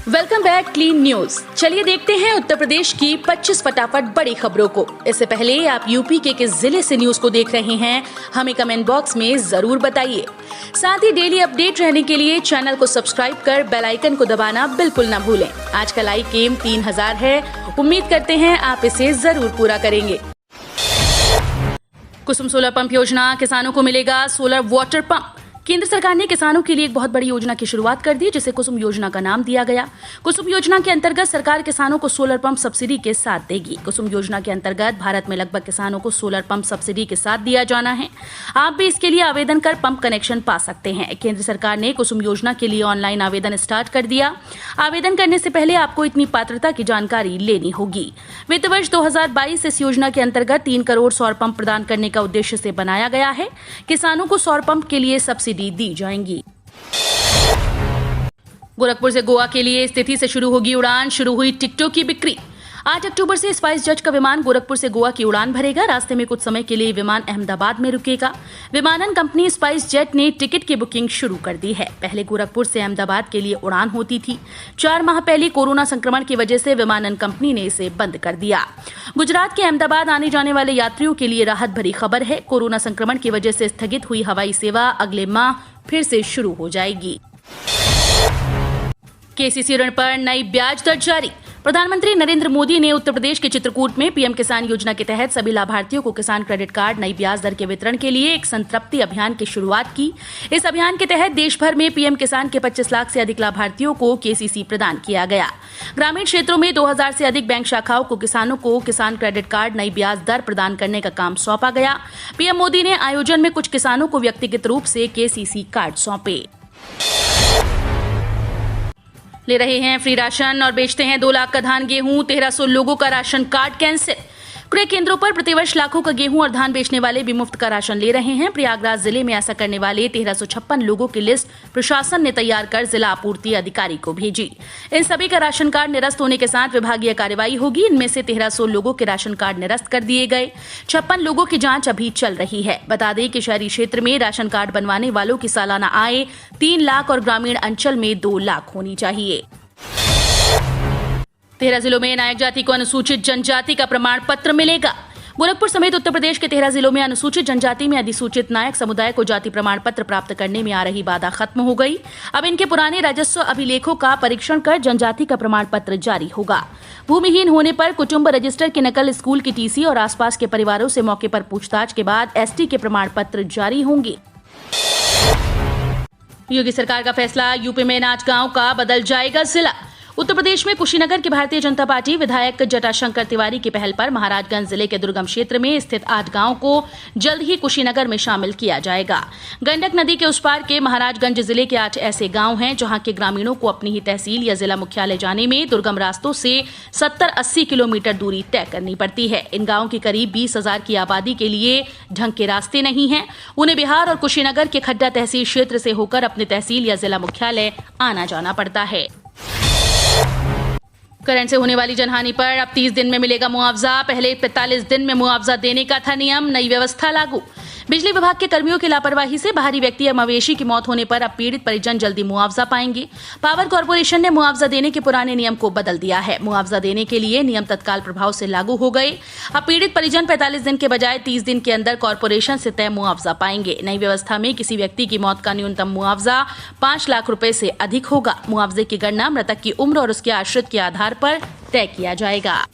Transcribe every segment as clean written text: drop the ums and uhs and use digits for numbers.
Welcome back clean news. चलिए देखते हैं उत्तर प्रदेश की 25 फटाफट बड़ी खबरों को। इससे पहले आप यूपी के किस जिले से न्यूज को देख रहे हैं, हमें कमेंट बॉक्स में जरूर बताइए। साथ ही डेली अपडेट रहने के लिए चैनल को सब्सक्राइब कर बेल आइकन को दबाना बिल्कुल न भूलें। आज का लाइक एम 3000 है, उम्मीद करते हैं आप इसे जरूर पूरा करेंगे। कुसुम सोलर पंप योजना, किसानों को मिलेगा सोलर वाटर पंप। केंद्र सरकार ने किसानों के लिए एक बहुत बड़ी योजना की शुरुआत कर दी, जिसे कुसुम योजना का नाम दिया गया। कुसुम योजना के अंतर्गत सरकार किसानों को सोलर पंप सब्सिडी के साथ देगी। कुसुम योजना के अंतर्गत भारत में लगभग किसानों को सोलर पंप सब्सिडी के साथ दिया जाना है। आप भी इसके लिए आवेदन कर पंप कनेक्शन पा सकते हैं। केंद्र सरकार ने कुसुम योजना के लिए ऑनलाइन आवेदन स्टार्ट कर दिया। आवेदन करने से पहले आपको इतनी पात्रता की जानकारी लेनी होगी। वित्त वर्ष 2022 इस योजना के अंतर्गत 3 करोड़ सौर पंप प्रदान करने का उद्देश्य से बनाया गया है। किसानों को सौर पंप के लिए सब्सिडी दी जाएंगी। गोरखपुर से गोवा के लिए स्थिति से शुरू होगी उड़ान, शुरू हुई टिकटों की बिक्री। 8 अक्टूबर से स्पाइस जेट का विमान गोरखपुर से गोवा की उड़ान भरेगा। रास्ते में कुछ समय के लिए विमान अहमदाबाद में रुकेगा। विमानन कंपनी स्पाइस जेट ने टिकट की बुकिंग शुरू कर दी है। पहले गोरखपुर से अहमदाबाद के लिए उड़ान होती थी। 4 माह पहले कोरोना संक्रमण की वजह से विमानन कंपनी ने इसे बंद कर दिया। गुजरात के अहमदाबाद आने जाने वाले यात्रियों के लिए राहत भरी खबर है। कोरोना संक्रमण की वजह से स्थगित हुई हवाई सेवा अगले माह फिर से शुरू हो जाएगी। केसीसी ऋण पर नई ब्याज दर जारी। प्रधानमंत्री नरेंद्र मोदी ने उत्तर प्रदेश के चित्रकूट में पीएम किसान योजना के तहत सभी लाभार्थियों को किसान क्रेडिट कार्ड नई ब्याज दर के वितरण के लिए एक संतृप्ति अभियान की शुरुआत की। इस अभियान के तहत देश भर में पीएम किसान के 25 लाख से अधिक लाभार्थियों को केसीसी प्रदान किया गया। ग्रामीण क्षेत्रों में 2000 से अधिक बैंक शाखाओं को किसानों को किसान क्रेडिट कार्ड नई ब्याज दर प्रदान करने का काम सौंपा गया। पीएम मोदी ने आयोजन में कुछ किसानों को व्यक्तिगत रूप से केसीसी कार्ड सौंपे। ले रहे हैं फ्री राशन और बेचते हैं 2 लाख का धान गेहूं। 1300 लोगों का राशन कार्ड कैंसिल। क्रय केंद्रों पर प्रतिवर्ष लाखों का गेहूं और धान बेचने वाले भी मुफ्त का राशन ले रहे हैं। प्रयागराज जिले में ऐसा करने वाले 1356 लोगों की लिस्ट प्रशासन ने तैयार कर जिला आपूर्ति अधिकारी को भेजी। इन सभी का राशन कार्ड निरस्त होने के साथ विभागीय कार्रवाई होगी। इनमें से 1300 लोगों के राशन कार्ड निरस्त कर दिए गए। 56 लोगों की जांच अभी चल रही है। बता दें कि शहरी क्षेत्र में राशन कार्ड बनवाने वालों की सालाना आय 3 लाख और ग्रामीण अंचल में 2 लाख होनी चाहिए। 13 जिलों में नायक जाति को अनुसूचित जनजाति का प्रमाण पत्र मिलेगा। गोरखपुर समेत उत्तर प्रदेश के 13 जिलों में अनुसूचित जनजाति में अधिसूचित नायक समुदाय को जाति प्रमाण पत्र प्राप्त करने में आ रही बाधा खत्म हो गई। अब इनके पुराने राजस्व अभिलेखों का परीक्षण कर जनजाति का प्रमाण पत्र जारी होगा। भूमिहीन होने पर कुटुंब रजिस्टर की नकल, स्कूल की टीसी और आसपास के परिवारों से मौके पर पूछताछ के बाद एसटी के प्रमाण पत्र जारी होंगे। योगी सरकार का फैसला, यूपी में नाचगांव का बदल जाएगा जिला। उत्तर प्रदेश में कुशीनगर की भारतीय जनता पार्टी विधायक जटाशंकर तिवारी की पहल पर महाराजगंज जिले के दुर्गम क्षेत्र में स्थित 8 गांवों को जल्द ही कुशीनगर में शामिल किया जाएगा। गंडक नदी के उस पार के महाराजगंज जिले के 8 ऐसे गांव हैं जहां के ग्रामीणों को अपनी ही तहसील या जिला मुख्यालय जाने में दुर्गम रास्तों से 70-80 किलोमीटर दूरी तय करनी पड़ती है। इन गांवों की करीब 20,000 की आबादी के लिए ढंग के रास्ते नहीं हैं। उन्हें बिहार और कुशीनगर के खड्डा तहसील क्षेत्र से होकर अपने तहसील या जिला मुख्यालय आना जाना पड़ता है। करंट से होने वाली जनहानि पर अब 30 दिन में मिलेगा मुआवजा। पहले 45 दिन में मुआवजा देने का था नियम, नई व्यवस्था लागू। बिजली विभाग के कर्मियों की लापरवाही से बाहरी व्यक्ति या मवेशी की मौत होने पर अब पीड़ित परिजन जल्दी मुआवजा पाएंगे। पावर कॉर्पोरेशन ने मुआवजा देने के पुराने नियम को बदल दिया है। मुआवजा देने के लिए नियम तत्काल प्रभाव से लागू हो गए। अब पीड़ित परिजन 45 दिन के बजाय 30 दिन के अंदर कॉर्पोरेशन से तय मुआवजा पाएंगे। नई व्यवस्था में किसी व्यक्ति की मौत का न्यूनतम मुआवजा 5 लाख रुपए से अधिक होगा। मुआवजे की गणना मृतक की उम्र और उसके आश्रित के आधार पर तय किया जाएगा।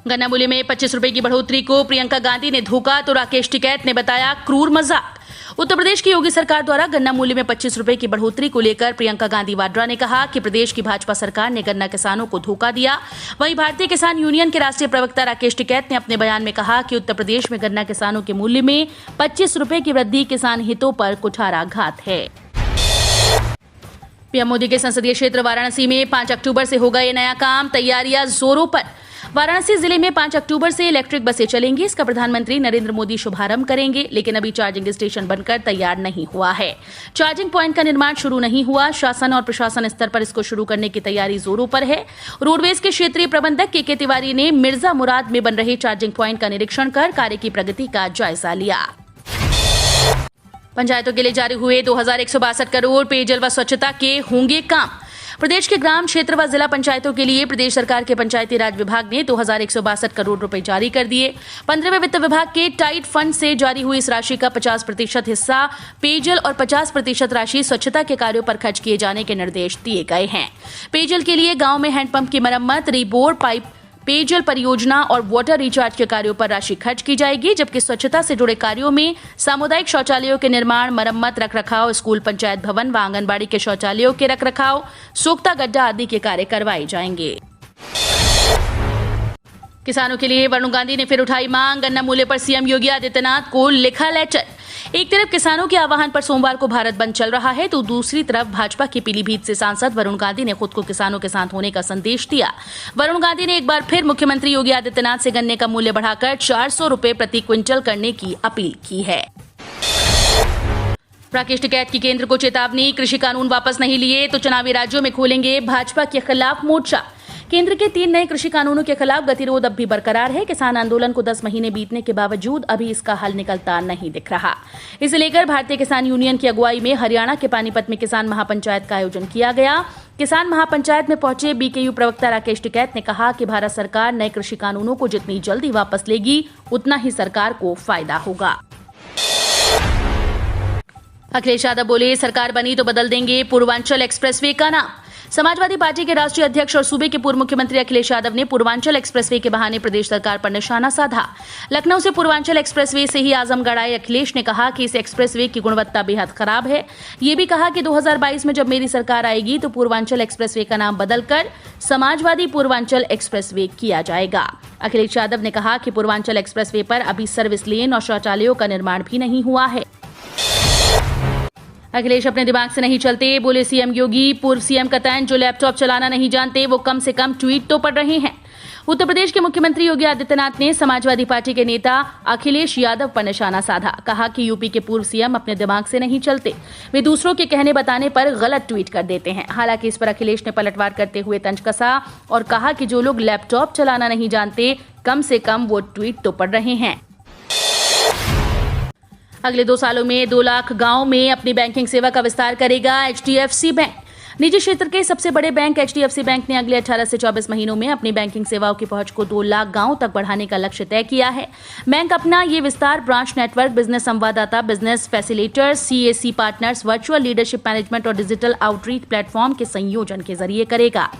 गन्ना मूल्य में 25 रुपए की बढ़ोतरी को प्रियंका गांधी ने धोखा तो राकेश टिकैत ने बताया क्रूर मजाक। उत्तर प्रदेश की योगी सरकार द्वारा गन्ना मूल्य में 25 रुपए की बढ़ोतरी को लेकर प्रियंका गांधी वाड्रा ने कहा कि प्रदेश की भाजपा सरकार ने गन्ना किसानों को धोखा दिया। वहीं भारतीय किसान यूनियन के राष्ट्रीय प्रवक्ता राकेश टिकैत ने अपने बयान में कहा कि उत्तर प्रदेश में गन्ना किसानों के मूल्य में 25 रुपए की वृद्धि किसान हितों पर कुठाराघात है। पीएम मोदी के संसदीय क्षेत्र वाराणसी में 5 अक्टूबर से होगा ये नया काम, तैयारियां जोरों पर। वाराणसी जिले में 5 अक्टूबर से इलेक्ट्रिक बसें चलेंगी। इसका प्रधानमंत्री नरेंद्र मोदी शुभारंभ करेंगे, लेकिन अभी चार्जिंग स्टेशन बनकर तैयार नहीं हुआ है। चार्जिंग पॉइंट का निर्माण शुरू नहीं हुआ। शासन और प्रशासन स्तर पर इसको शुरू करने की तैयारी जोरों पर है। रोडवेज के क्षेत्रीय प्रबंधक के तिवारी ने मिर्जा मुराद में बन रहे चार्जिंग पॉइंट का निरीक्षण कर कार्य की प्रगति का जायजा लिया। पंचायतों के लिए जारी हुए 2162 करोड़ पेयजल व स्वच्छता के होंगे काम। प्रदेश के ग्राम क्षेत्र व जिला पंचायतों के लिए प्रदेश सरकार के पंचायती राज विभाग ने 2162 करोड़ रुपए जारी कर दिए। 15वें वित्त विभाग के टाइट फंड से जारी हुई इस राशि का 50% हिस्सा पेयजल और 50% राशि स्वच्छता के कार्यों पर खर्च किए जाने के निर्देश दिए गए हैं। पेयजल के लिए गाँव में हैंडपंप की मरम्मत, रीबोर पाइप पेयजल परियोजना और वाटर रिचार्ज के कार्यों पर राशि खर्च की जाएगी, जबकि स्वच्छता से जुड़े कार्यों में सामुदायिक शौचालयों के निर्माण, मरम्मत, रखरखाव, स्कूल, पंचायत भवन व आंगनबाड़ी के शौचालयों के रखरखाव, सोख्ता गड्ढा आदि के कार्य करवाए जाएंगे। किसानों के लिए वरुण गांधी ने फिर उठाई मांग। गन्ना मूल्य पर सीएम योगी आदित्यनाथ को लिखा लेटर। एक तरफ किसानों के आह्वान पर सोमवार को भारत बंद चल रहा है, तो दूसरी तरफ भाजपा के पीलीभीत से सांसद वरुण गांधी ने खुद को किसानों के साथ होने का संदेश दिया। वरुण गांधी ने एक बार फिर मुख्यमंत्री योगी आदित्यनाथ से गन्ने का मूल्य बढ़ाकर 400 रुपए प्रति क्विंटल करने की अपील की है। राकेश टिकैत की केंद्र को चेतावनी। कृषि कानून वापस नहीं लिए तो चुनावी राज्यों में खोलेंगे भाजपा के खिलाफ मोर्चा। केंद्र के 3 नए कृषि कानूनों के खिलाफ गतिरोध अब भी बरकरार है। किसान आंदोलन को 10 महीने बीतने के बावजूद अभी इसका हल निकलता नहीं दिख रहा। इसे लेकर भारतीय किसान यूनियन की अगुवाई में हरियाणा के पानीपत में किसान महापंचायत का आयोजन किया गया। किसान महापंचायत में पहुंचे बीकेयू प्रवक्ता राकेश टिकैत ने कहा कि भारत सरकार नए कृषि कानूनों को जितनी जल्दी वापस लेगी, उतना ही सरकार को फायदा होगा। अखिलेश यादव बोले, सरकार बनी तो बदल देंगे पूर्वांचल एक्सप्रेसवे का नाम। समाजवादी पार्टी के राष्ट्रीय अध्यक्ष और सूबे के पूर्व मुख्यमंत्री अखिलेश यादव ने पूर्वांचल एक्सप्रेसवे के बहाने प्रदेश सरकार पर निशाना साधा। लखनऊ से पूर्वांचल एक्सप्रेसवे से ही आजमगढ़ आए अखिलेश ने कहा कि इस एक्सप्रेसवे की गुणवत्ता बेहद खराब है। ये भी कहा कि 2022 में जब मेरी सरकार आएगी तो पूर्वांचल एक्सप्रेसवे का नाम बदलकर समाजवादी पूर्वांचल एक्सप्रेसवे किया जाएगा। अखिलेश यादव ने कहा कि पूर्वांचल एक्सप्रेसवे पर अभी सर्विस लेन और शौचालयों का निर्माण भी नहीं हुआ है। अखिलेश अपने दिमाग से नहीं चलते, बोले सीएम योगी। पूर्व सीएम कतन जो लैपटॉप चलाना नहीं जानते वो कम से कम ट्वीट तो पढ़ रहे हैं। उत्तर प्रदेश के मुख्यमंत्री योगी आदित्यनाथ ने समाजवादी पार्टी के नेता अखिलेश यादव पर निशाना साधा। कहा कि यूपी के पूर्व सीएम अपने दिमाग से नहीं चलते, वे दूसरों के कहने बताने पर गलत ट्वीट कर देते हैं। हालांकि इस पर अखिलेश ने पलटवार करते हुए तंज कसा और कहा कि जो लोग लैपटॉप चलाना नहीं जानते कम से कम वो ट्वीट तो पढ़ रहे हैं। अगले 2 सालों में 2 लाख गांव में अपनी बैंकिंग सेवा का विस्तार करेगा एचडीएफसी बैंक। निजी क्षेत्र के सबसे बड़े बैंक एचडीएफसी बैंक ने अगले 18 से 24 महीनों में अपनी बैंकिंग सेवाओं की पहुंच को 2 लाख गांवों तक बढ़ाने का लक्ष्य तय किया है। बैंक अपना ये विस्तार ब्रांच नेटवर्क, बिजनेस संवाददाता, business facilitators, CAC partners, virtual leadership management और डिजिटल आउटरीच प्लेटफॉर्म के संयोजन के जरिए करेगा।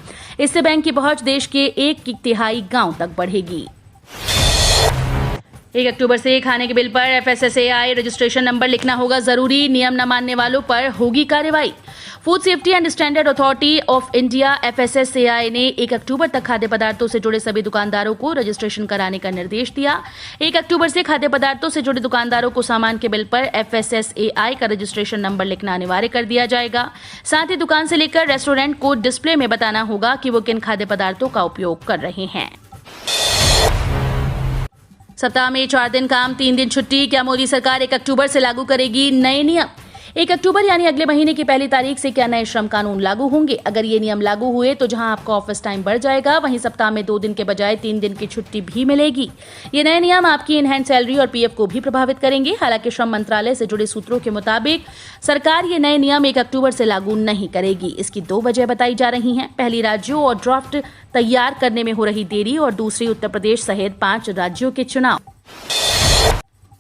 इससे बैंक की पहुंच देश के 1/3 गांव तक बढ़ेगी। 1 अक्टूबर से खाने के बिल पर एफएसएसएआई रजिस्ट्रेशन नंबर लिखना होगा जरूरी। नियम न मानने वालों पर होगी कार्रवाई। Food safety and standard authority of India FSSAI ने 1 अक्टूबर तक खाद्य पदार्थों से जुड़े सभी दुकानदारों को रजिस्ट्रेशन कराने का निर्देश दिया। 1 अक्टूबर से खाद्य पदार्थों से जुड़े दुकानदारों को सामान के बिल पर एफएसएसएआई का रजिस्ट्रेशन नंबर लिखना अनिवार्य कर दिया जाएगा। साथ ही दुकान से लेकर रेस्टोरेंट को डिस्प्ले में बताना होगा कि वो किन खाद्य पदार्थों का उपयोग कर रहे हैं। सप्ताह में 4 दिन काम, 3 दिन छुट्टी। क्या मोदी सरकार 1 अक्टूबर से लागू करेगी नए नियम? 1 अक्टूबर यानी अगले महीने की पहली तारीख से क्या नए श्रम कानून लागू होंगे? अगर ये नियम लागू हुए तो जहां आपका ऑफिस टाइम बढ़ जाएगा, वहीं सप्ताह में 2 दिन के बजाय 3 दिन की छुट्टी भी मिलेगी। ये नए नियम आपकी इनहैंड सैलरी और पीएफ को भी प्रभावित करेंगे। हालांकि श्रम मंत्रालय से जुड़े सूत्रों के मुताबिक सरकार ये नए नियम 1 अक्टूबर से लागू नहीं करेगी। इसकी 2 वजह बताई जा रही हैं। पहली, राज्यों और ड्राफ्ट तैयार करने में हो रही देरी, और दूसरी, उत्तर प्रदेश सहित 5 राज्यों के चुनाव।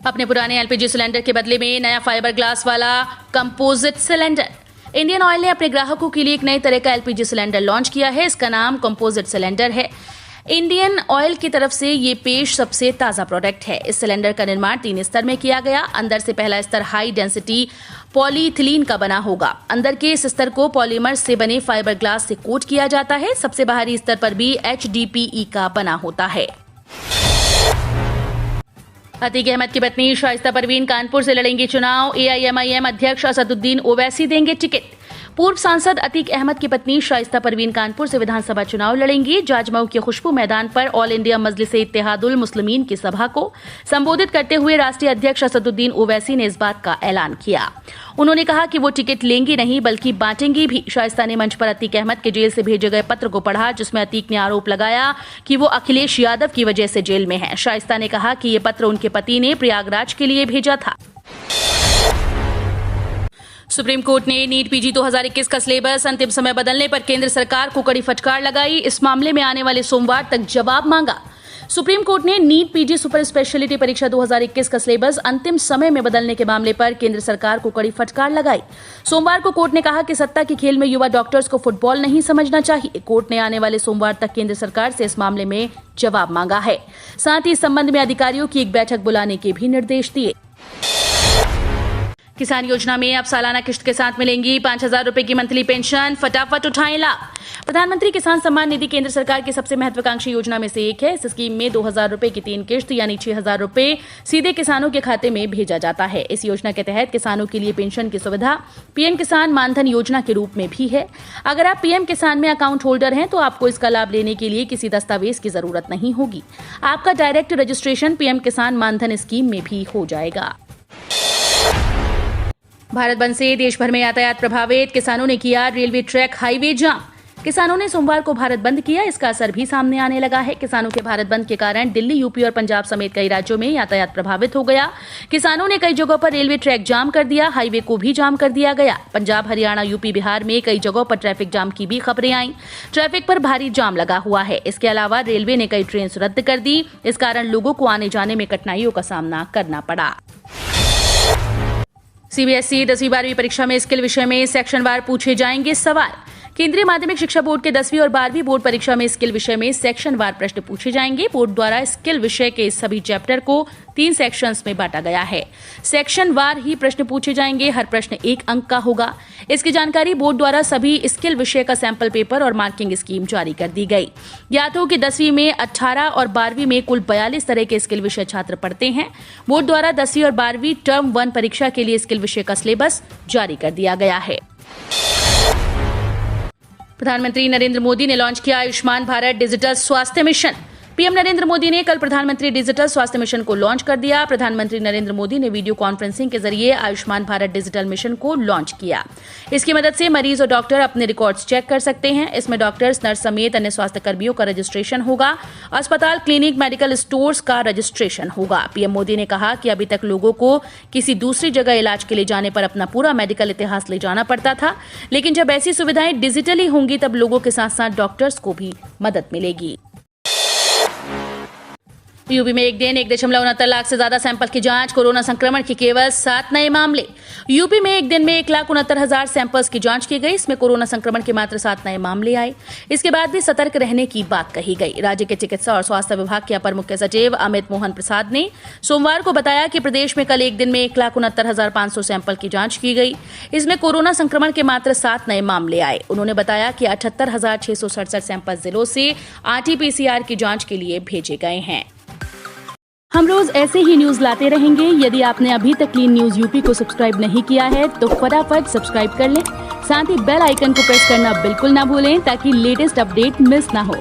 अपने पुराने एलपीजी सिलेंडर के बदले में नया फाइबर ग्लास वाला कंपोजिट सिलेंडर। इंडियन ऑयल ने अपने ग्राहकों के लिए एक नए तरह का एलपीजी सिलेंडर लॉन्च किया है। इसका नाम कंपोजिट सिलेंडर है। इंडियन ऑयल की तरफ से ये पेश सबसे ताजा प्रोडक्ट है। इस सिलेंडर का निर्माण 3 स्तर में किया गया। अंदर से पहला स्तर हाई डेंसिटी पॉलीइथिलीन का बना होगा। अंदर के इस स्तर को पॉलीमर से बने फाइबर ग्लास से कोट किया जाता है। सबसे बाहरी स्तर पर भी HDPE का बना होता है। अतीक अहमद की पत्नी शाइस्ता परवीन कानपुर से लड़ेंगी चुनाव। AIMIM अध्यक्ष असदुद्दीन ओवैसी देंगे टिकट। पूर्व सांसद अतीक अहमद की पत्नी शाइस्ता परवीन कानपुर से विधानसभा चुनाव लड़ेंगी। जाजमऊ के खुशबू मैदान पर ऑल इंडिया मजलिस-ए-इत्तेहादुल मुस्लिमीन की सभा को संबोधित करते हुए राष्ट्रीय अध्यक्ष असदुद्दीन ओवैसी ने इस बात का ऐलान किया। उन्होंने कहा कि वो टिकट लेंगी नहीं बल्कि बांटेंगी भी। शाइस्ता ने मंच पर अतीक अहमद के जेल से भेजे गए पत्र को पढ़ा, जिसमें अतीक ने आरोप लगाया कि वो अखिलेश यादव की वजह से जेल में है। शाइस्ता ने कहा कि ये पत्र उनके पति ने प्रयागराज के लिए भेजा था। सुप्रीम कोर्ट ने नीट पीजी 2021 का सिलेबस अंतिम समय बदलने पर केंद्र सरकार को कड़ी फटकार लगाई। इस मामले में आने वाले सोमवार तक जवाब मांगा। सुप्रीम कोर्ट ने नीट पीजी सुपर स्पेशलिटी परीक्षा 2021 का सिलेबस अंतिम समय में बदलने के मामले पर केंद्र सरकार को कड़ी फटकार लगाई। सोमवार को कोर्ट ने कहा कि सत्ता के खेल में युवा डॉक्टर्स को फुटबॉल नहीं समझना चाहिए। कोर्ट ने आने वाले सोमवार तक केंद्र सरकार से इस मामले में जवाब मांगा है। साथ ही इस संबंध में अधिकारियों की एक बैठक बुलाने के भी निर्देश दिए। किसान योजना में अब सालाना किश्त के साथ मिलेंगी 5,000 रुपए की मंथली पेंशन। फटाफट उठाएं लाभ। प्रधानमंत्री किसान सम्मान निधि केंद्र सरकार की सबसे महत्वाकांक्षी योजना में से एक है। इस स्कीम में 2,000 रुपए की 3 किश्त यानी 6,000 रुपए सीधे किसानों के खाते में भेजा जाता है। इस योजना के तहत किसानों के लिए पेंशन की सुविधा पीएम किसान मानधन योजना के रूप में भी है। अगर आप पीएम किसान में अकाउंट होल्डर हैं तो आपको इसका लाभ लेने के लिए किसी दस्तावेज की जरूरत नहीं होगी। आपका डायरेक्ट रजिस्ट्रेशन पीएम किसान मानधन स्कीम में भी हो जाएगा। भारत बंद से देश भर में यातायात प्रभावित। किसानों ने किया रेलवे ट्रैक हाईवे जाम। किसानों ने सोमवार को भारत बंद किया। इसका असर भी सामने आने लगा है। किसानों के भारत बंद के कारण दिल्ली, यूपी और पंजाब समेत कई राज्यों में यातायात प्रभावित हो गया। किसानों ने कई जगहों पर रेलवे ट्रैक जाम कर दिया। हाईवे को भी जाम कर दिया गया। पंजाब, हरियाणा, यूपी, बिहार में कई जगहों पर ट्रैफिक जाम की भी खबरें आई। ट्रैफिक पर भारी जाम लगा हुआ है। इसके अलावा रेलवे ने कई ट्रेन रद्द कर दी। इस कारण लोगों को आने जाने में कठिनाइयों का सामना करना पड़ा। सीबीएसई 10वीं 12वीं परीक्षा में स्किल विषय में सेक्शनवार पूछे जाएंगे सवाल। केंद्रीय माध्यमिक शिक्षा बोर्ड के 10वीं और 12वीं बोर्ड परीक्षा में स्किल विषय में सेक्शनवार प्रश्न पूछे जाएंगे। बोर्ड द्वारा स्किल विषय के सभी चैप्टर को 3 सेक्शंस में बांटा गया है। सेक्शनवार ही प्रश्न पूछे जाएंगे। हर प्रश्न 1 अंक का होगा। इसकी जानकारी बोर्ड द्वारा सभी स्किल विषय का सैंपल पेपर और मार्किंग स्कीम जारी कर दी गई। याद हो कि 10वीं में 18 और 12वीं में कुल 42 तरह के स्किल विषय छात्र पढ़ते हैं। बोर्ड द्वारा 10वीं और 12वीं टर्म 1 परीक्षा के लिए स्किल विषय का सिलेबस जारी कर दिया गया है। प्रधानमंत्री नरेंद्र मोदी ने लॉन्च किया आयुष्मान भारत डिजिटल स्वास्थ्य मिशन। पीएम नरेंद्र मोदी ने कल प्रधानमंत्री डिजिटल स्वास्थ्य मिशन को लॉन्च कर दिया। प्रधानमंत्री नरेंद्र मोदी ने वीडियो कॉन्फ्रेंसिंग के जरिए आयुष्मान भारत डिजिटल मिशन को लॉन्च किया। इसकी मदद से मरीज और डॉक्टर अपने रिकॉर्ड्स चेक कर सकते हैं। इसमें डॉक्टर्स, नर्स समेत अन्य स्वास्थ्य कर्मियों का रजिस्ट्रेशन होगा। अस्पताल, क्लिनिक, मेडिकल स्टोर्स का रजिस्ट्रेशन होगा। पीएम मोदी ने कहा कि अभी तक लोगों को किसी दूसरी जगह इलाज के लिए जाने पर अपना पूरा मेडिकल इतिहास ले जाना पड़ता था, लेकिन जब ऐसी सुविधाएं डिजिटली होंगी तब लोगों के साथ साथ डॉक्टर्स को भी मदद मिलेगी। यूपी में एक दिन 1.69 लाख से ज्यादा सैंपल की जांच। कोरोना संक्रमण के केवल 7 नए मामले। यूपी में एक दिन में 1,69,000 सैंपल्स की जांच की गई। इसमें कोरोना संक्रमण के मात्र 7 नए मामले आए। इसके बाद भी सतर्क रहने की बात कही गई। राज्य के चिकित्सा और स्वास्थ्य विभाग के अपर मुख्य सचिव अमित मोहन प्रसाद ने सोमवार को बताया कि प्रदेश में कल एक दिन में 1,69,500 सैंपल की जांच की गई। इसमें कोरोना संक्रमण के मात्र 7 नए मामले आए। उन्होंने बताया कि 78,667 सैंपल जिलों से RT-PCR की जांच के लिए भेजे गए हैं। हम रोज ऐसे ही न्यूज लाते रहेंगे। यदि आपने अभी तक क्लीन न्यूज यूपी को सब्सक्राइब नहीं किया है तो फटाफट सब्सक्राइब कर लें। साथ ही बेल आइकन को प्रेस करना बिल्कुल ना भूलें ताकि लेटेस्ट अपडेट मिस ना हो।